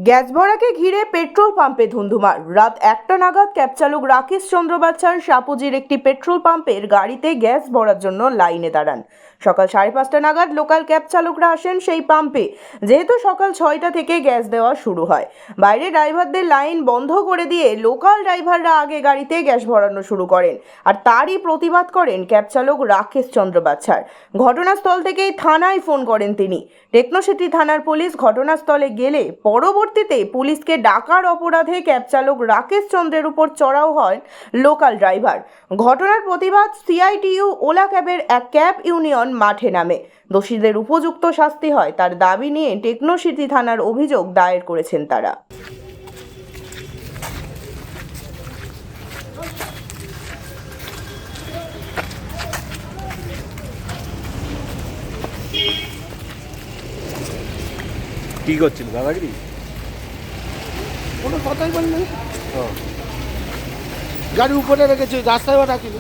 Gas ভরাকে ঘিরে petrol পাম্পে ধুন্ধুমার। রাত 1টা নাগাদ ক্যাব চালক রাকেশ চন্দ্র বাচ্চার সাপুজির একটি পেট্রোল পাম্পের গাড়িতে গ্যাস ভরার জন্য লাইনে দাঁড়ান। সকাল 5:30 নাগাদ লোকাল ক্যাব চালকরা আসেন সেই পাম্পে। যেহেতু সকাল 6টা থেকে গ্যাস দেওয়া শুরু হয়, বাইরে ড্রাইভারদের লাইন বন্ধ করে দিয়ে লোকাল ড্রাইভাররা আগে গাড়িতে গ্যাস ভরানো শুরু করেন, আর তারই প্রতিবাদ করেন ক্যাব চালক রাকেশ চন্দ্র বাচ্চার। ঘটনাস্থল থেকেই থানায় ফোন করেন তিনি। টেকনোসিটি থানার পুলিশ ঘটনাস্থলে গেলে পরবর্তীতে পুলিশকে ডাকার অপরাধে ক্যাব চালক রাকেশ চন্দ্রের উপর চড়াও হয় লোকাল ড্রাইভার। ঘটনার প্রতিবাদ সিআইটিইউ ওলা ক্যাবের এক ক্যাব ইউনিয়ন মাঠে নামে। দোষীদের উপযুক্ত শাস্তি হয় তার দাবি নিয়ে টেকনোসিটি থানার অভিযোগ দায়ের করেছেন তারা। কি করছিল দাদাগিরি? কোনো কথাই বললে গাড়ি উপরে রেখেছে, রাস্তায় রাখিনি।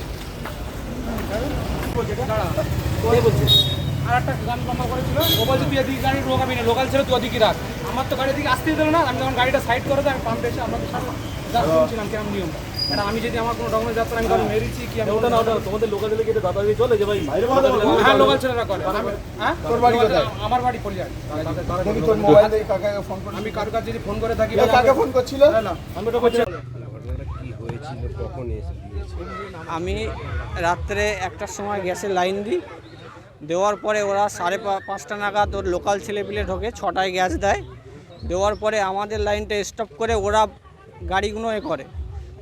আর একটা গান লম্বা করেছিল, ও বলছে তুই এদিকে গাড়ি ঢোকাবি না, লোকাল ছিল তুই ওদিকে রাখ। আমার তো গাড়ি দিকে আসতেই দিল না। আমি যখন গাড়িটা সাইড করে দেয়, আমি পাম্পে এসে আপনাকে যা শুনছিলাম কেমন নিয়মটা। এটা আমি যদি আমার কোনো ডকুমেন্ট যাত্রা আমি কারণ মেরেছি কি আমি ওটা না, ওটা তোমাদের লোকাল দিলে কেটে দাদাগিরি চলে যে ভাই। হ্যাঁ, লোকাল ছেলেরা করে। হ্যাঁ, তোর বাড়ি কোথায়? আমার বাড়ি পলিয়ার। তোর মোবাইল দিয়ে কাকে ফোন করে? আমি কারো কাছে যদি ফোন করে থাকি, কাকে ফোন করছিল? আমি ওটা করছি। আমি রাত্রে 1টার সময় গ্যাসের লাইন দিই, দেওয়ার পরে ওরা 5:30 নাগাদ ওর লোকাল ছেলেপিলে ঢোকে, 6টায় গ্যাস দেয়। দেওয়ার পরে আমাদের লাইনটা স্টপ করে ওরা গাড়িগুলো করে।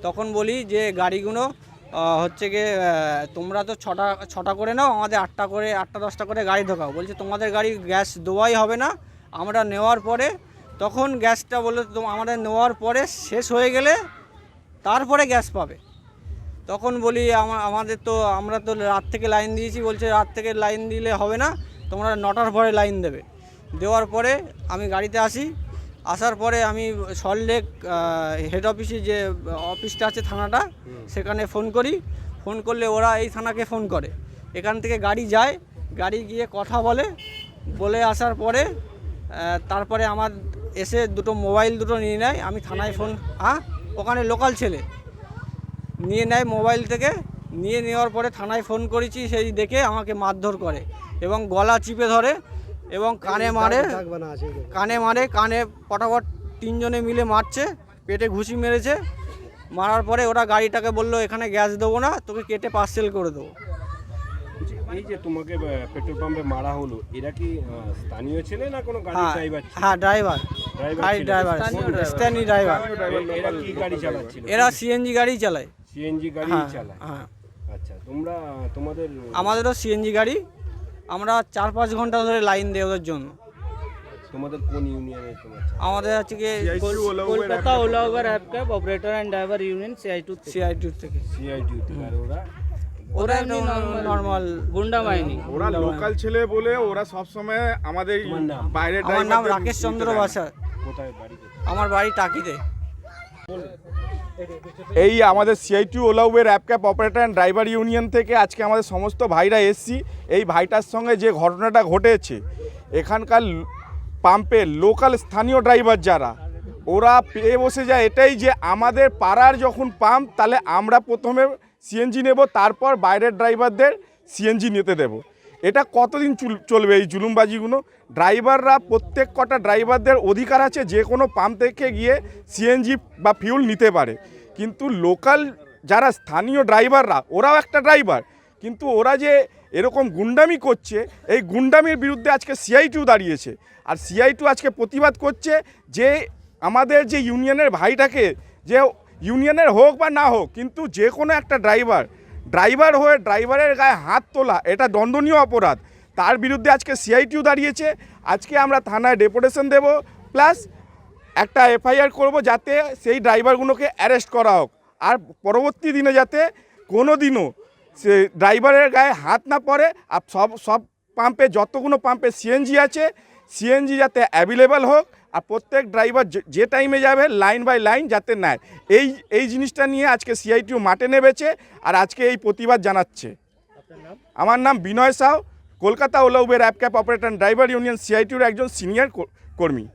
তখন বলি যে গাড়িগুলো হচ্ছে গিয়ে তোমরা তো ছটা করে নাও, আমাদের 8টা 10টা করে গাড়ি ঢোকাও। বলছে তোমাদের গাড়ি গ্যাস দেওয়াই হবে না, আমরা নেওয়ার পরে তখন গ্যাসটা বলে আমাদের নেওয়ার পরে শেষ হয়ে গেলে তারপরে গ্যাস পাবে। তখন বলি আমরা তো রাত থেকে লাইন দিয়েছি। বলছে রাত থেকে লাইন দিলে হবে না, তোমরা 9টার পরে লাইন দেবে। দেওয়ার পরে আমি গাড়িতে আসি। আসার পরে আমি সল্টলেক হেড অফিসে যে অফিসটা আছে থানাটা, সেখানে ফোন করি। ফোন করলে ওরা এই থানাকে ফোন করে। এখান থেকে গাড়ি যায়, গাড়ি গিয়ে কথা বলে আসার পরে তারপরে আমার এসে মোবাইল দুটো নিয়ে নেয়। আমি থানায় ফোন ওখানে লোকাল ছেলে নিয়ে নেয় মোবাইল থেকে। নিয়ে নেওয়ার পরে থানায় ফোন করেছি, সেই দেখে আমাকে মারধর করে এবং গলা চিপে ধরে এবং কানে পটাপট 3 জনে মিলে মারছে, পেটে ঘুষি মেরেছে। মারার পরে ওরা গাড়িটাকে বললো এখানে গ্যাস দেবো না, তোকে কেটে পার্সেল করে দেবো। এই যে তোমাকে পেট্রোল পাম্পে মারা হলো, এরা কি স্থানীয় ছেলে না কোনো গাড়ি ড্রাইভার? হ্যাঁ, ড্রাইভার, স্থানীয় ড্রাইভার। এরা কি গাড়ি চালাচ্ছিল? এরা সিএনজি গাড়ি চালায়। সিএনজি গাড়ি চালায়? হ্যাঁ। আচ্ছা, আমাদেরও সিএনজি গাড়ি। আমরা 4-5 ঘন্টা ধরে লাইন দেয় ওদের জন্য। তোমাদের কোন ইউনিয়নে? আমাদের হচ্ছে কি Kolkata Ola Uber app cab operator and driver union CITU থেকে। আর ওরা নর্মাল গুন্ডা বাহিনী। ওরা লোকাল ছেলে বলে ওরা সবসময় আমাদের বাইরে। আমার নাম রাকেশ চন্দ্র বাসা। কোথায় বাড়ি? আমার বাড়ি টাকিতে। এই আমাদের CITU OLA Uber app cab operator and driver union থেকে আজকে আমাদের সমস্ত ভাইরা এসছি। এই ভাইটার সঙ্গে যে ঘটনাটা ঘটেছে, এখানকার পাম্পের লোকাল স্থানীয় ড্রাইভার যারা, ওরা পেয়ে বসে যায় এটাই যে আমাদের পাড়ার যখন পাম্প, তাহলে আমরা প্রথমে সিএনজি নেব, তারপর বাইরের ড্রাইভারদের সিএনজি নিতে দেব। এটা কতদিন চলবে এই জুলুমবাজিগুলো? ড্রাইভাররা প্রত্যেক কটা ড্রাইভারদের অধিকার আছে যে কোনো পাম্প থেকে গিয়ে সিএনজি বা ফিউল নিতে পারে, কিন্তু লোকাল যারা স্থানীয় ড্রাইভাররা, ওরাও একটা ড্রাইভার, কিন্তু ওরা যে এরকম গুন্ডামি করছে, এই গুন্ডামির বিরুদ্ধে আজকে সিআইটিউ দাঁড়িয়েছে। আর সিআইটিউ আজকে প্রতিবাদ করছে যে আমাদের যে ইউনিয়নের ভাইটাকে, যে ইউনিয়নের হোক বা না হোক, কিন্তু যে কোনো একটা ড্রাইভার হয়ে ড্রাইভারের গায়ে হাত তোলা এটা দণ্ডনীয় অপরাধ। তার বিরুদ্ধে আজকে সিআইটিউ দাঁড়িয়েছে। আজকে আমরা থানায় ডেপুটেশন দেব, প্লাস একটা এফআইআর করব যাতে সেই ড্রাইভারগুলোকে অ্যারেস্ট করা হোক। আর পরবর্তী দিনে যাতে কোনো দিনও সে ড্রাইভারের গায়ে হাত না পড়ে। আর সব পাম্পে, যতগুলো পাম্পে সিএনজি আছে, সিএনজি যাতে অ্যাভেলেবেল হোক। আর প্রত্যেক ড্রাইভার যে টাইমে যাবে লাইন বাই লাইন যাতে নেয়, এই জিনিসটা নিয়ে আজকে সিআইটিউ মাঠে নেমেছে আর আজকে এই প্রতিবাদ জানাচ্ছে। আমার নাম Binoy Sau, Kolkata Ola Uber app cab operator driver union সিআইটিউর একজন সিনিয়র কর্মী।